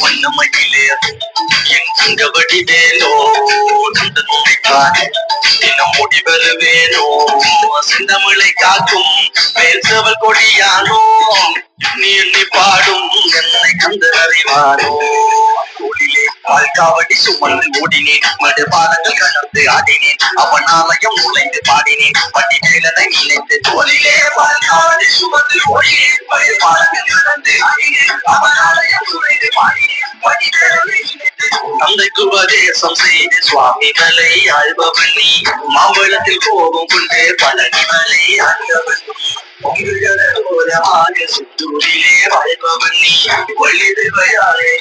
வண்ணமயிலே என் தங்கவடி வேலோ நந்த நுழைக்கானே தினம் முடி வருவேனோ செந்தமிழை காக்கும் பேசவல் கொடியானோ நீ எண்ணி பாடும் என்னை கண்டு அறிவானோ தோளிலே பால்காவடி சுமந்து ஓடினேன் மடு பாதங்கள் கடந்து ஆடினேன் அவன் ஆலயம் நுழைந்து பாடினேன் பட்டி வேலனை நினைத்து தோளிலே பால்காவடி சுமந்து ஓடினேன் மடு பாதங்கள் கடந்து ஆடினேன் அவன் ஆலயம் நுழைந்து பாடினேன் பட்டி வேலனை நினைத்து தந்தைக்கு உபதேசம் செய்து சுவாமி மலை ஆழ்பவன் நீ மாம்பழத்தில் கோபம் கொண்டு பழனி மலை ஆழ்பவன் சுற்றூரிலே வாழ்பவன் நீ வள்ளிதையாரே